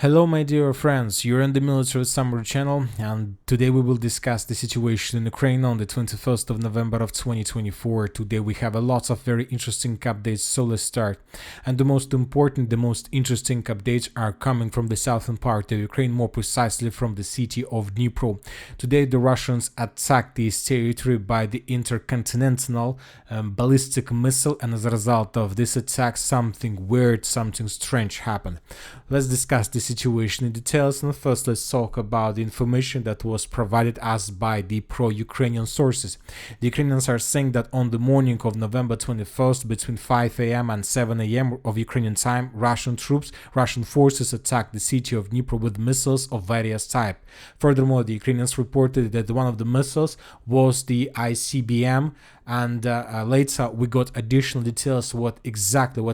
Hello my dear friends, you're in the Military Summary channel, and today we will discuss the situation in Ukraine on the 21st of November of 2024. Today we have a lot of very interesting updates, so let's start. And the most important, the most interesting updates are coming from the southern part of Ukraine, more precisely from the city of Dnipro. Today the Russians attacked this territory by the intercontinental ballistic missile, and as a result of this attack something weird, something strange happened. Let's discuss the situation in details, and first let's talk about the information that was provided us by the pro-Ukrainian sources. The Ukrainians are saying that on the morning of November 21st, between 5 a.m. and 7 a.m. of Ukrainian time, Russian forces attacked the city of Dnipro with missiles of various type. Furthermore, the Ukrainians reported that one of the missiles was the ICBM, and later we got additional details what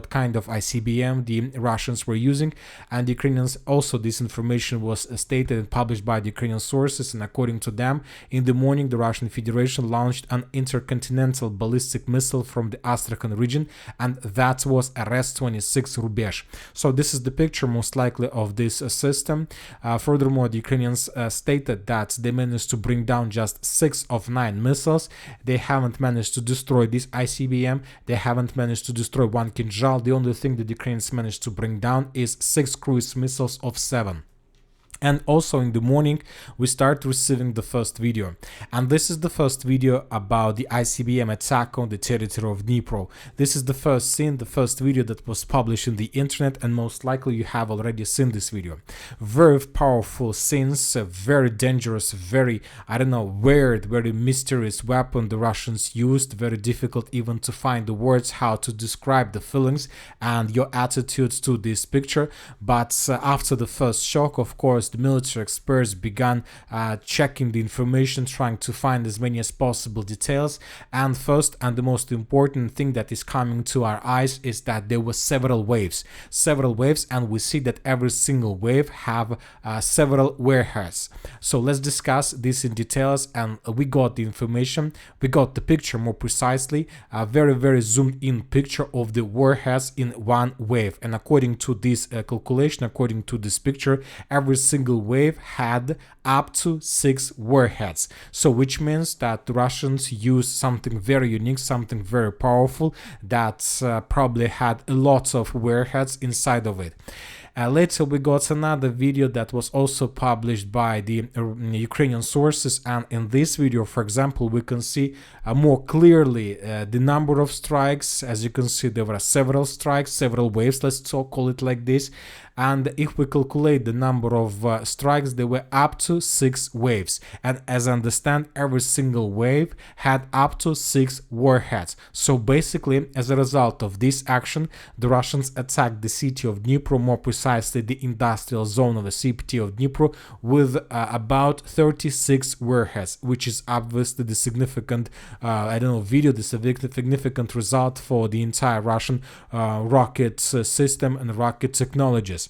kind of ICBM the Russians were using, and the Ukrainians also, this information was stated and published by the Ukrainian sources, and according to them, in the morning the Russian Federation launched an intercontinental ballistic missile from the Astrakhan region, and that was a RS-26 Rubesh. So this is the picture most likely of this system. Furthermore, the Ukrainians stated that they managed to bring down just 6 of 9 missiles. They haven't managed to destroy this ICBM, they haven't managed to destroy one Kinjal. The only thing that the Ukrainians managed to bring down is 6 cruise missiles of 7. And also in the morning we start receiving the first video, and this is the first video about the ICBM attack on the territory of Dnipro. This is the first scene, the first video that was published in the internet, and most likely you have already seen this video. Very powerful scenes, very dangerous, very, I don't know, weird, very mysterious weapon the Russians used. Very difficult even to find the words how to describe the feelings and your attitudes to this picture. But after the first shock, of course, the military experts began checking the information, trying to find as many as possible details. And first and the most important thing that is coming to our eyes is that there were several waves, and we see that every single wave have several warheads. So let's discuss this in details, and we got the information, we got the picture more precisely, a very zoomed in picture of the warheads in one wave. And according to this calculation, according to this picture, every single wave had up to 6 warheads. So which means that the Russians used something very unique, something very powerful that probably had a lot of warheads inside of it. Later we got another video that was also published by the Ukrainian sources, and in this video, for example, we can see more clearly the number of strikes. As you can see, there were several strikes, several waves, let's call it like this. And if we calculate the number of strikes, there were up to 6 waves, and as I understand, every single wave had up to 6 warheads. So basically, as a result of this action, the Russians attacked the city of Dnipro, more precisely the industrial zone of the city of Dnipro, with about 36 warheads, which is obviously the significant the significant result for the entire Russian rocket system and rocket technologies.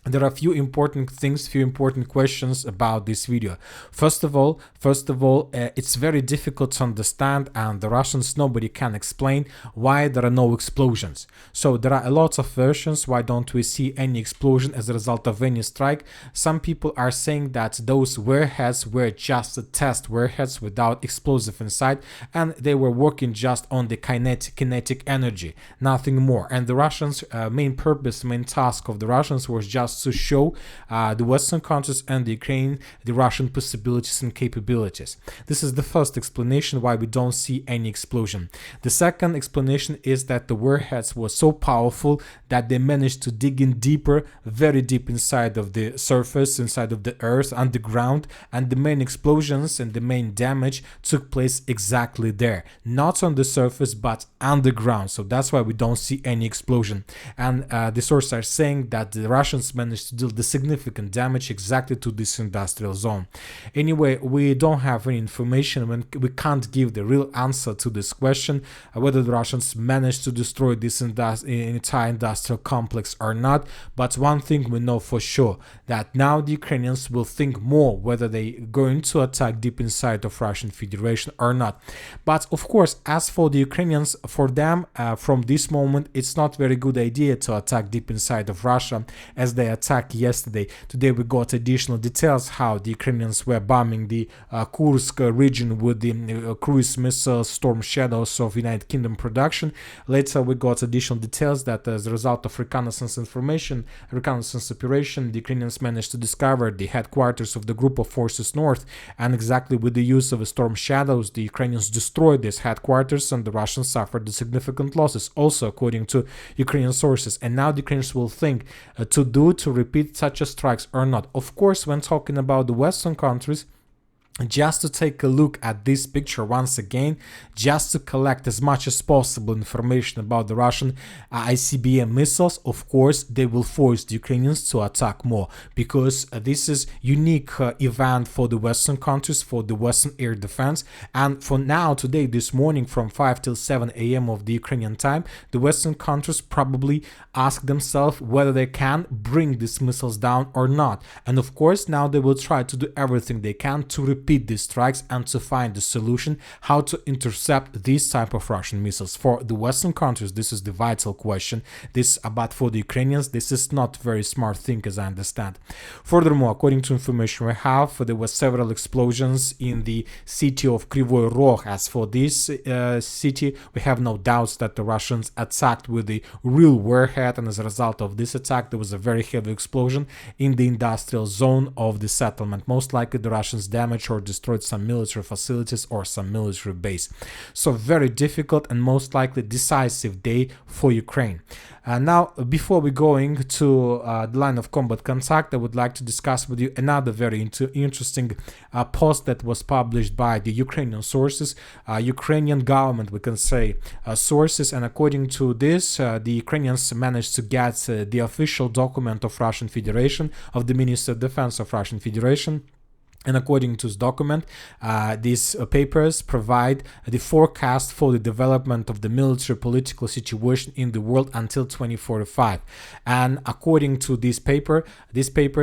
There are a few important things, few important questions about this video. First of all, it's very difficult to understand, and the Russians, nobody can explain why there are no explosions. So there are a lot of versions. Why don't we see any explosion as a result of any strike? Some people are saying that those warheads were just test warheads without explosive inside, and they were working just on the kinetic energy, nothing more. And the Russians' main task of the Russians was just to show the Western countries and the Ukraine the Russian possibilities and capabilities. This is the first explanation why we don't see any explosion. The second explanation is that the warheads were so powerful that they managed to dig in deeper, very deep inside of the surface, inside of the earth, underground, and the main explosions and the main damage took place exactly there, not on the surface but underground. So that's why we don't see any explosion. And the sources are saying that the Russians managed to deal the significant damage exactly to this industrial zone. Anyway, we don't have any information, when we can't give the real answer to this question, whether the Russians managed to destroy this entire industrial complex or not. But one thing we know for sure, that now the Ukrainians will think more whether they're going to attack deep inside of Russian Federation or not. But of course, as for the Ukrainians, for them, from this moment, it's not very good idea to attack deep inside of Russia, as they attack yesterday. Today we got additional details how the Ukrainians were bombing the Kursk region with the cruise missile Storm Shadows of United Kingdom production. Later we got additional details that as a result of reconnaissance operation, the Ukrainians managed to discover the headquarters of the group of forces north, and exactly with the use of Storm Shadows, the Ukrainians destroyed this headquarters and the Russians suffered significant losses, also according to Ukrainian sources. And now the Ukrainians will think to repeat such a strikes or not. Of course, when talking about the Western countries, just to take a look at this picture once again, just to collect as much as possible information about the Russian ICBM missiles, of course, they will force the Ukrainians to attack more, because this is unique event for the Western countries, for the Western air defense. And for now, today, this morning, from 5 till 7 a.m. of the Ukrainian time, the Western countries probably ask themselves whether they can bring these missiles down or not. And of course, now they will try to do everything they can to repeat these strikes and to find the solution how to intercept these type of Russian missiles. For the Western countries, this is the vital question. But for the Ukrainians, this is not very smart thing, as I understand. Furthermore, according to information we have, there were several explosions in the city of Kryvyi Rog. As for this city, we have no doubts that the Russians attacked with the real warhead, and as a result of this attack, there was a very heavy explosion in the industrial zone of the settlement. Most likely the Russians damaged or destroyed some military facilities or some military base. So very difficult and most likely decisive day for Ukraine. Now, before we going to the line of combat contact, I would like to discuss with you another very interesting post that was published by the Ukrainian sources, Ukrainian government, we can say, sources. And according to this, the Ukrainians managed to get the official document of Russian Federation, of the Ministry of Defense of Russian Federation. And according to this document, these papers provide the forecast for the development of the military political situation in the world until 2045. And according to this paper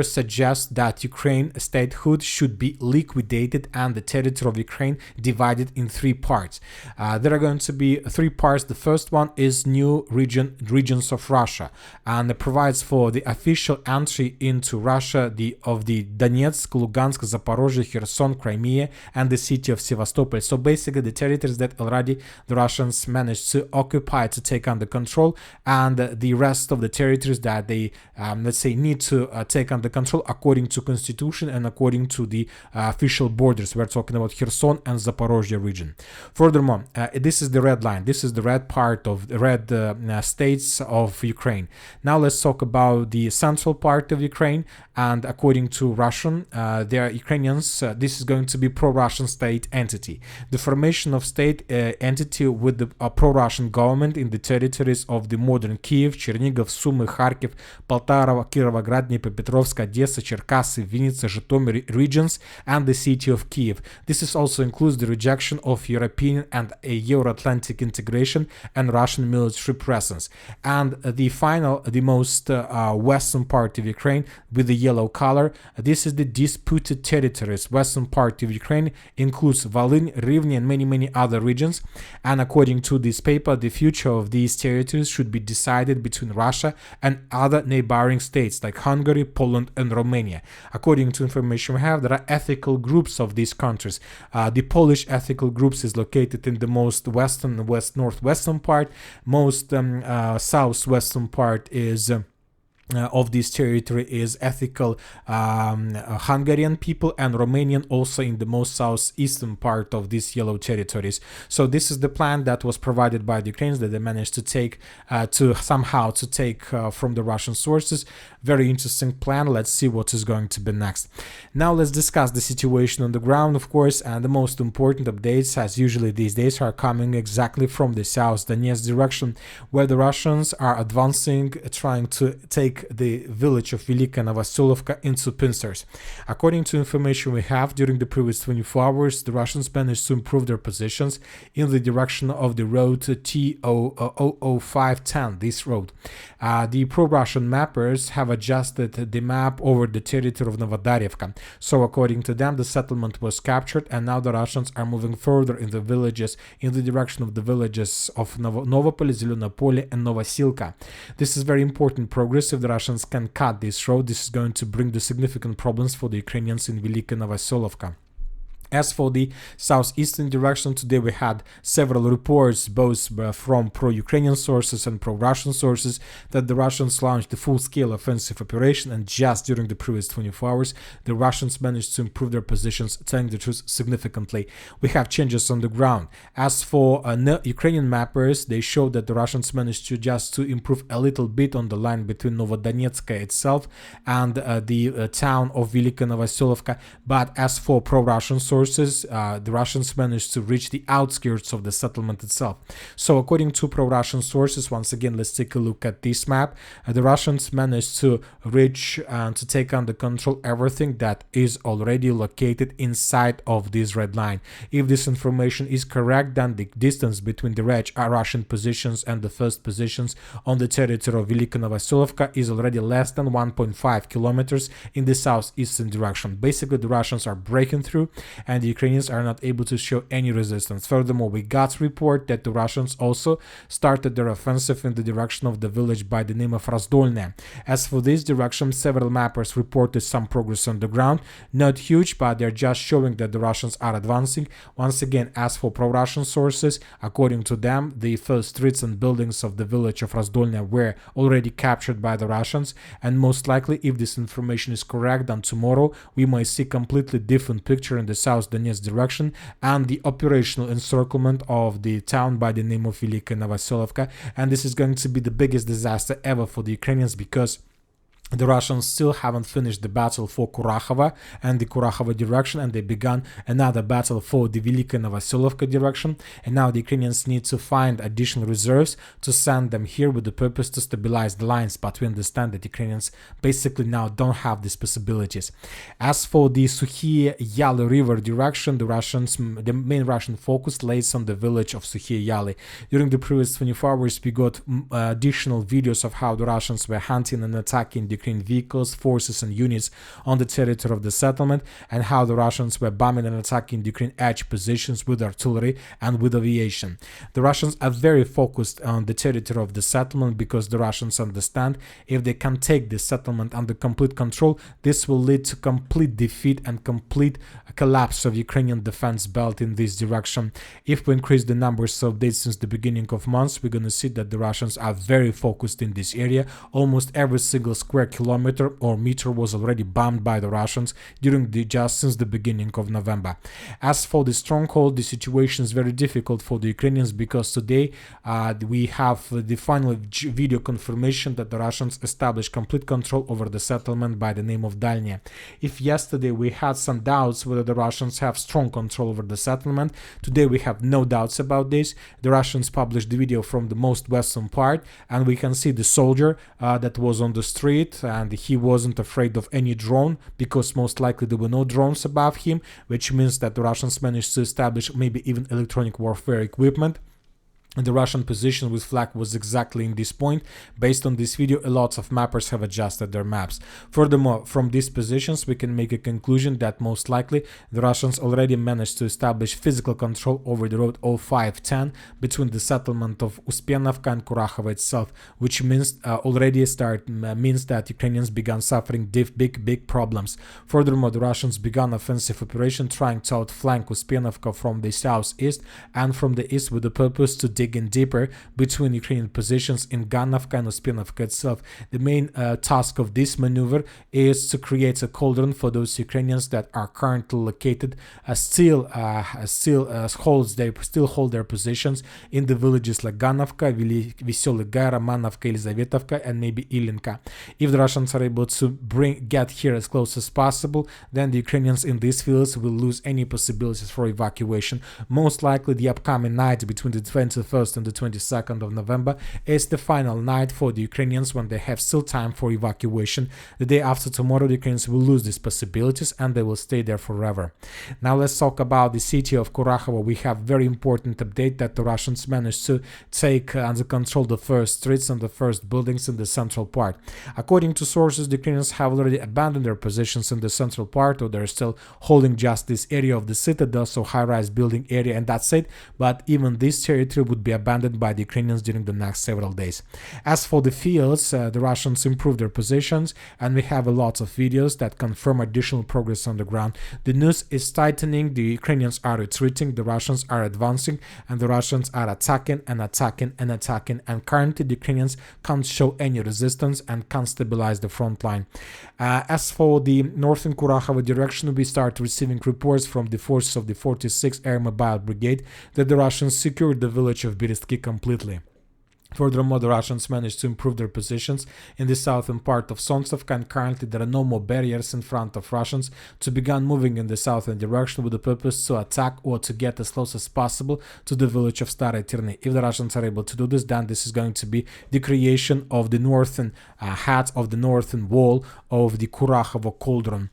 suggests that Ukraine statehood should be liquidated and the territory of Ukraine divided in three parts. There are going to be three parts. The first one is new regions of Russia, and it provides for the official entry into Russia of the Donetsk, Lugansk, Zaporozhye, Kherson, Crimea, and the city of Sevastopol. So basically the territories that already the Russians managed to occupy, to take under control, and the rest of the territories that they, let's say, need to take under control according to constitution and according to the official borders. We're talking about Kherson and Zaporozhye region. Furthermore, this is the red line. This is the red part of the red states of Ukraine. Now let's talk about the central part of Ukraine. And according to Russian, their Ukrainians, this is going to be pro-Russian state entity. The formation of state entity with the pro-Russian government in the territories of the modern Kiev, Chernigov, Sumy, Kharkiv, Poltava, Kirovograd, Dnipropetrovsk, Odessa, Cherkasy, Vinnytsia, Zhytomyr regions, and the city of Kiev. This also includes the rejection of European and Euro-Atlantic integration and Russian military presence. And the most western part of Ukraine with the yellow color, this is the disputed territories. Western part of Ukraine includes Volyn, Rivne, and many other regions. And according to this paper, the future of these territories should be decided between Russia and other neighboring states like Hungary, Poland, and Romania. According to information we have, there are ethical groups of these countries. The Polish ethical groups is located in the most western, northwestern part. Most southwestern part is of this territory is ethical Hungarian people, and Romanian also in the most southeastern part of these yellow territories. So this is the plan that was provided by the Ukrainians that they managed to take from the Russian sources. Very interesting plan. Let's see what is going to be next. Now let's discuss the situation on the ground, of course, and the most important updates, as usually these days, are coming exactly from the South Donetsk direction, where the Russians are advancing, trying to take the village of Velyka and Novosilka into pincers. According to information we have, during the previous 24 hours, the Russians managed to improve their positions in the direction of the road T-00510, this road. The pro-Russian mappers have adjusted the map over the territory of Novodarivka. So according to them, the settlement was captured, and now the Russians are moving further in the villages, in the direction of the villages of Novopol, Zeleno Pole, and Novosilka. This is very important progress if the Russians can cut this road, this is going to bring the significant problems for the Ukrainians in Velyka and Novosilka. As for the southeastern direction, today we had several reports, both from pro-Ukrainian sources and pro-Russian sources, that the Russians launched a full-scale offensive operation, and just during the previous 24 hours, the Russians managed to improve their positions, telling the truth, significantly. We have changes on the ground. As for Ukrainian mappers, they showed that the Russians managed to improve a little bit on the line between Novodonetsk itself and the town of Velyka Novosilka, but as for pro-Russian sources, the Russians managed to reach the outskirts of the settlement itself. So according to pro-Russian sources, once again, let's take a look at this map. The Russians managed to reach and to take under control everything that is already located inside of this red line. If this information is correct, then the distance between the Russian positions and the first positions on the territory of Velyka Novosilka is already less than 1.5 kilometers in the southeastern direction. Basically, the Russians are breaking through, and the Ukrainians are not able to show any resistance. Furthermore, we got report that the Russians also started their offensive in the direction of the village by the name of Razdolne. As for this direction, several mappers reported some progress on the ground, not huge, but they're just showing that the Russians are advancing. Once again, as for pro-Russian sources, according to them, the first streets and buildings of the village of Razdolne were already captured by the Russians, and most likely, if this information is correct, then tomorrow we might see completely different picture in the South Donetsk direction and the operational encirclement of the town by the name of Velyka Novosilka, and this is going to be the biggest disaster ever for the Ukrainians, because the Russians still haven't finished the battle for Kurakhova and the Kurakhova direction, and they began another battle for the Velyka Novosilka direction, and now the Ukrainians need to find additional reserves to send them here with the purpose to stabilize the lines, but we understand that Ukrainians basically now don't have these possibilities. As for the Sukhiye Yali river direction, the main Russian focus lays on the village of Sukhiye Yali. During the previous 24 hours, we got additional videos of how the Russians were hunting and attacking the Ukrainian vehicles, forces and units on the territory of the settlement, and how the Russians were bombing and attacking the Ukrainian edge positions with artillery and with aviation. The Russians are very focused on the territory of the settlement, because the Russians understand if they can take the settlement under complete control, this will lead to complete defeat and complete collapse of Ukrainian defense belt in this direction. If we increase the numbers of days since the beginning of months, we're going to see that the Russians are very focused in this area. Almost every single square kilometer or meter was already bombed by the Russians just since the beginning of November. As for the stronghold, the situation is very difficult for the Ukrainians, because today we have the final video confirmation that the Russians established complete control over the settlement by the name of Dalnya. If yesterday we had some doubts whether the Russians have strong control over the settlement, today we have no doubts about this. The Russians published the video from the most western part, and we can see the soldier that was on the street, and he wasn't afraid of any drone, because most likely there were no drones above him, which means that the Russians managed to establish maybe even electronic warfare equipment. And the Russian position with flag was exactly in this point. Based on this video, lots of mappers have adjusted their maps. Furthermore, from these positions, we can make a conclusion that most likely the Russians already managed to establish physical control over the road 0510 between the settlement of Uspenovka and Kurakhova itself, which means means that Ukrainians began suffering big problems. Furthermore, the Russians began offensive operation trying to outflank Uspenovka from the southeast and from the east, with the purpose to dig in deeper between Ukrainian positions in Ganovka and Uspenovka itself. The main task of this maneuver is to create a cauldron for those Ukrainians that are currently located still hold their positions in the villages like Ganovka, Veselaya, Romanovka, Elizavetovka, and maybe Ilinka. If the Russians are able to get here as close as possible, then the Ukrainians in these fields will lose any possibilities for evacuation. Most likely the upcoming night between the 21st and the 22nd of November is the final night for the Ukrainians, when they have still time for evacuation. The day after tomorrow, the Ukrainians will lose these possibilities and they will stay there forever. Now let's talk about the city of Kurakhova. We have very important update that the Russians managed to take under control the first streets and the first buildings in the central part. According to sources, the Ukrainians have already abandoned their positions in the central part, or they're still holding just this area of the citadel, so high-rise building area, and that's it. But even this territory would would be abandoned by the Ukrainians during the next several days. As for the fields, the Russians improved their positions, and we have a lot of videos that confirm additional progress on the ground. The news is tightening, the Ukrainians are retreating, the Russians are advancing, and the Russians are attacking and attacking and attacking, and currently the Ukrainians can't show any resistance and can't stabilize the front line. As for the northern Kurakhova direction, we start receiving reports from the forces of the 46th Air Mobile Brigade that the Russians secured the village of Berestki completely. Furthermore, the Russians managed to improve their positions in the southern part of Sonsovka, and currently there are no more barriers in front of Russians to begin moving in the southern direction with the purpose to attack or to get as close as possible to the village of Starai Tirny. If the Russians are able to do this, then this is going to be the creation of the northern hat of the northern wall of the Kurakhova cauldron.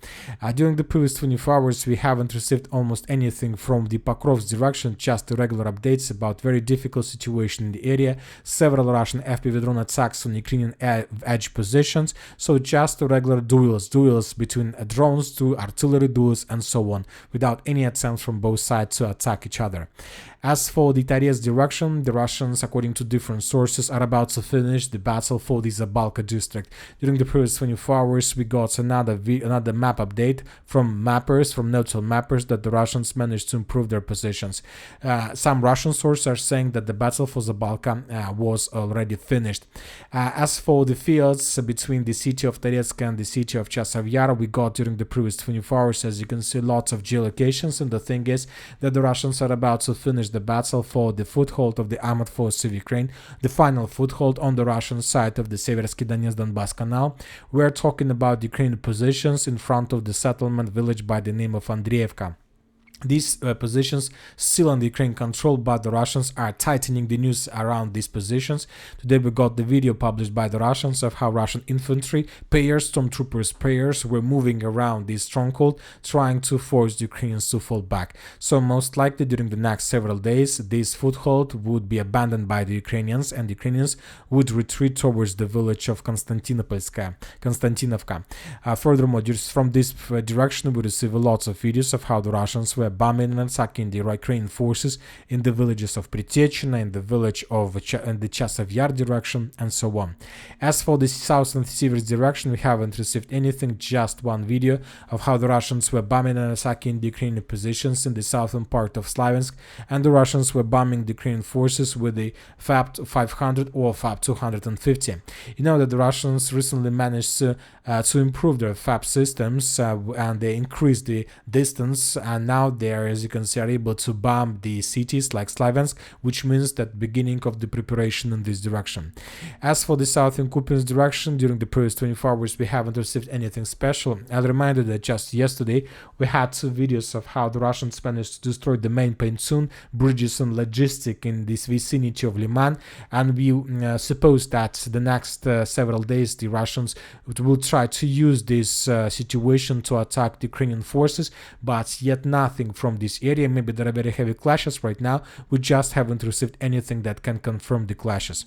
During the previous 24 hours, we haven't received almost anything from the Pokrovsk direction, just regular updates about very difficult situation in the area. Several Russian FPV drone attacks on Ukrainian edge positions, so just regular duels between drones to artillery duels and so on, without any attempts from both sides to attack each other. As for the Toriez direction, the Russians, according to different sources, are about to finish the battle for the Zabalka district. During the previous 24 hours, we got another map update from neutral mappers, that the Russians managed to improve their positions. Some Russian sources are saying that the battle for Zabalka was already finished. As for the fields between the city of Toriezk and the city of Chasiv Yar, we got during the previous 24 hours, as you can see, lots of geolocations, and the thing is that the Russians are about to finish the battle for the foothold of the armored force of Ukraine, the final foothold on the Russian side of the Seversky Donetsk-Donbass Canal. We're talking about Ukrainian positions in front of the settlement village by the name of Andreevka. These positions still under Ukraine control, but the Russians are tightening the news around these positions. Today we got the video published by the Russians of how Russian infantry pairs, stormtroopers pairs, were moving around this stronghold, trying to force the Ukrainians to fall back. So most likely during the next several days, this foothold would be abandoned by the Ukrainians, and the Ukrainians would retreat towards the village of Konstantinovka. Furthermore, from this direction we receive lots of videos of how the Russians were bombing and attacking the Ukrainian forces in the villages of Pritiechina, in the village of the Chasiv Yar direction, and so on. As for the south and Sivers direction, we haven't received anything, just one video of how the Russians were bombing and attacking the Ukrainian positions in the southern part of Slaviansk, and the Russians were bombing the Ukrainian forces with the FAB 500 or FAB 250. You know that the Russians recently managed to improve their FAB systems, and they increased the distance, and now they are, as you can see, are able to bomb the cities like Slaviansk, which means that beginning of the preparation in this direction. As for the southern Kupiansk direction, during the previous 24 hours we haven't received anything special. I'll remind you that just yesterday we had two videos of how the Russians managed to destroy the main pontoon bridges and logistic in this vicinity of Liman, and we suppose that the next several days the Russians will try to use this situation to attack the Ukrainian forces, but yet nothing from this area. Maybe there are very heavy clashes right now. We just haven't received anything that can confirm the clashes.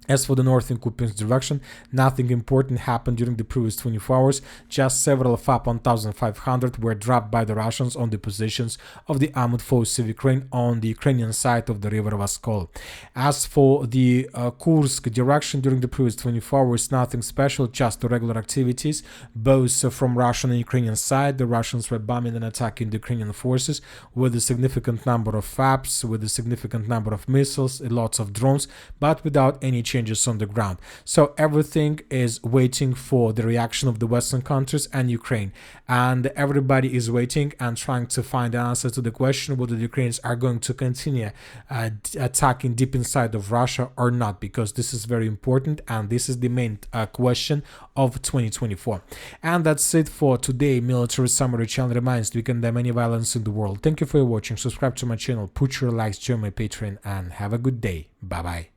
As for the northern Kupiansk direction, nothing important happened during the previous 24 hours, just several FAB 1500 were dropped by the Russians on the positions of the armored forces of Ukraine on the Ukrainian side of the river Voskol. As for the Kursk direction, during the previous 24 hours, nothing special, just regular activities, both from Russian and Ukrainian side. The Russians were bombing and attacking the Ukrainian forces with a significant number of FABs, with a significant number of missiles, lots of drones, but without any changes on the ground. So everything is waiting for the reaction of the Western countries and Ukraine, and everybody is waiting and trying to find an answer to the question whether the Ukrainians are going to continue attacking deep inside of Russia or not, because this is very important and this is the main question of 2024. And that's it for today. Military Summary channel reminds we condemn any violence in the world. Thank you for watching. Subscribe to my channel, put your likes, join my Patreon, and have a good day. Bye bye.